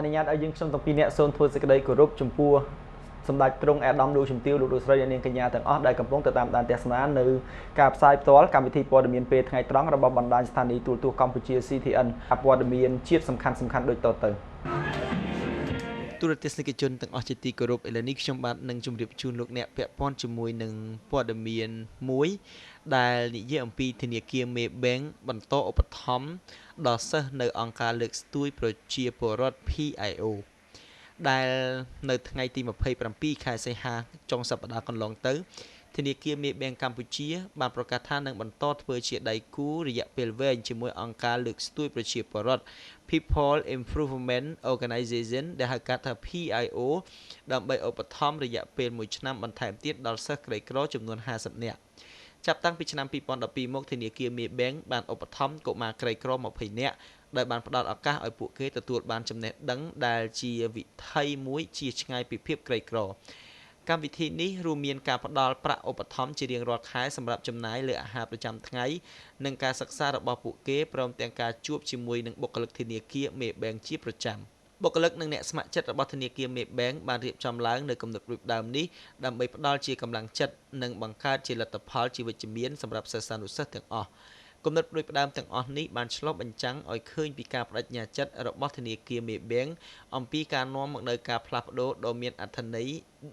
នុញ្ញាតឲ្យយើងខ្ញុំទាំងពីរអ្នកសូមធ្វើសេចក្តីគោរពចំពោះសម្ដេចទ្រង់អាដាមលោកជំទាវលោកលោកស្រីនាងកញ្ញាទាំងអស់ដែលកំពុងទៅតាមដានទស្សនានៅការផ្សាយផ្ទាល់កម្មវិធីព័ត៌មានពេលថ្ងៃត្រង់របស់បណ្ដាញស្ថានីយ៍ទូរទស្សន៍កម្ពុជា CTN ព័ត៌មានជាតិសំខាន់ដូចតទៅទូរទស្សនិកជនទាំងអស់ជាទីគោរពឥឡូវនេះខ្ញុំបាទនឹងជម្រាបជូនលោកអ្នកពាក់ព័ន្ធជាមួយនឹងព័ត៌មានមួយដែលនិយាយអំពីធនាគារ Maybank បន្តឧបត្ថម្ភដល់សិស្សនៅអង្គការលើកស្ទួយប្រជាពលរដ្ឋ PIO ដែលនៅថ្ងៃទី27ខែសីហាចុងសប្តាហ៍កន្លងទៅធនាគារ Maybank កម្ពុជាបានប្រកាសថានឹងបន្តធ្វើជាដៃគូរយៈពេលវែងជាមួយអង្គការលើកស្ទួយប្រជាពលរដ្ឋ People Improvement Organization ដែលហៅកាត់ថា PIO ដើម្បីឧបត្ថម្ភរយៈពេល1ឆ្នាំបន្ថែមទៀតដល់សិស្សក្រីក្រចំនួន50នាក់ចាប់តាំងពីឆ្នាំ2012មកធនាគារ Maybank បានឧបត្ថម្ភកុមារក្រីក្រ20នាក់ដែលបានផ្ដល់ឱកាសឲ្យពួកគេទទួលបានចំណេះដឹងដែលជាវិថីមួយជាឆ្ងាយពីភាពក្រីក្រកម្មវិធីនេះរួមមានការផ្ដល់ប្រាក់ឧបត្ថម្ភជារៀងរាល់ខែសម្រាប់ចំណាយលើអាហារប្រចាំថ្ងៃនិងការសិក្សារបស់ពួកគេព្រមទាំងការជួបជាមួយនឹងបុគ្គលិកធនាគារ Maybank ជាប្រចាំបុគ្គលិកនិងអ្នកស្ម័គ្រចិត្តរបស់ធនាគារ Maybank បានរៀបចំឡើងនៅគំនិតរូបដើមនេះដើម្បីផ្ដល់ជាកម្លាំងចិត្តនិងបង្កើតជាលទ្ធផលជាវិជ្ជមានសម្រាប់សិស្សានុសិស្សទាំងអស់គំនិតផ្ដួចផ្ដើមទាំងអស់នេះបានឆ្លុះបញ្ចាំងឲ្យឃើញពីការបដិញ្ញាចិត្តរបស់ធនាគារ Maybank អំពីការនាំមកនូវការផ្លាស់ប្ដូរដ៏មានអត្ថន័យ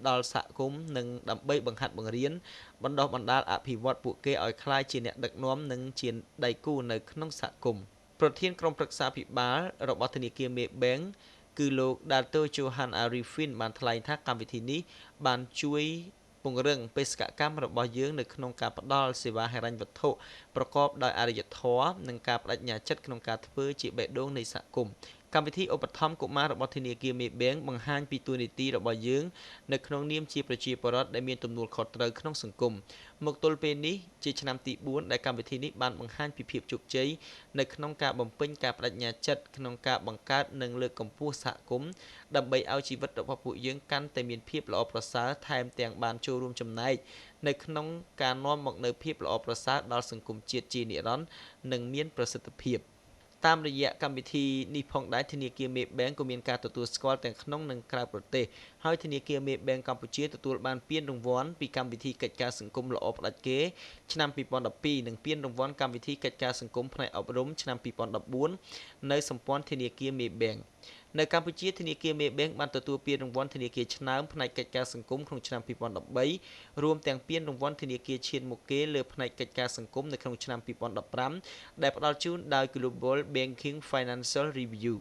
ដល់សហគមន៍និងដើម្បីបង្ហាត់បង្រៀនបណ្ដុះបណ្ដាលអភិវឌ្ឍពួកគេឲ្យក្លាយជាអ្នកដឹកនាំនិងជាដៃគូនៅក្នុងសហគមន៍ប្រធានក្រុមប្រឹក្សាភិបាលរបស់ធនាគារ Maybank គឺលោក Dato Johan Arifin បានថ្លែងថាកម្មវិធីនេះបានជួយពង្រឹងបេសកកម្មរបស់យើងនៅក្នុងការផ្ដល់សេវាហិរញ្ញវត្ថុប្រកបដោយអរិយធម៌និងការបដិញ្ញាចិត្តក្នុងការធ្វើជាបេះដូងនៃសហគមន៍កម្មវិធីឧបត្ថម្ភកុមាររបស់ធនាគារ Maybank បង្ហាញពីទួនាទីរបស់យើងនៅក្នុងនាមជាប្រជាពលរដ្ឋដែលមានទំនួលខុសត្រូវក្នុងសង្គមមកទល់ពេលនេះជាឆ្នាំទី4ដែលកម្មវិធីនេះបានបង្ហាញពីភាពជោគជ័យនៅក្នុងការបំពេញការបដិញ្ញាចិត្តក្នុងការបង្កើតនិងលើកកម្ពស់សហគមន៍ដើម្បីឲ្យជីវិតរបស់ពួកយើងកាន់តែមានភាពល្អប្រសើរថែមទាំងបានចូលរួមចំណែកនៅក្នុងការនាំមកនូវភាពល្អប្រសើរដល់សង្គមជាតិជានិរន្តរ៍និងមានប្រសិទ្ធភាពតាមរយៈកម្មវិធីនេះផងដែរធនាគារ Maybank ក៏មានការទទួលស្គាល់ទាំងក្នុងនិងក្រៅប្រទេសហើយធនាគារ Maybank កម្ពុជាទទួលបានពានរង្វាន់ពីកម្មវិធីកិច្ចការសង្គមល្អផ្ដាច់គេឆ្នាំ2012និងពានរង្វាន់កម្មវិធីកិច្ចការសង្គមផ្នែកអប់រំឆ្នាំ2014នៅសម្ព័ន្ធធនាគារ Maybank នៅកម្ពុជាធនាគារ Maybank បានទទួលពានរង្វាន់ធនាគារឆ្នើមផ្នែកកិច្ចការសង្គមក្នុងឆ្នាំ2013រួមទាំងពានរង្វាន់ធនាគារឈានមុខគេលើផ្នែកកិច្ចការសង្គមនៅក្នុងឆ្នាំ2015ដែលផ្ដល់ជូនដោយ Global Banking Financial Review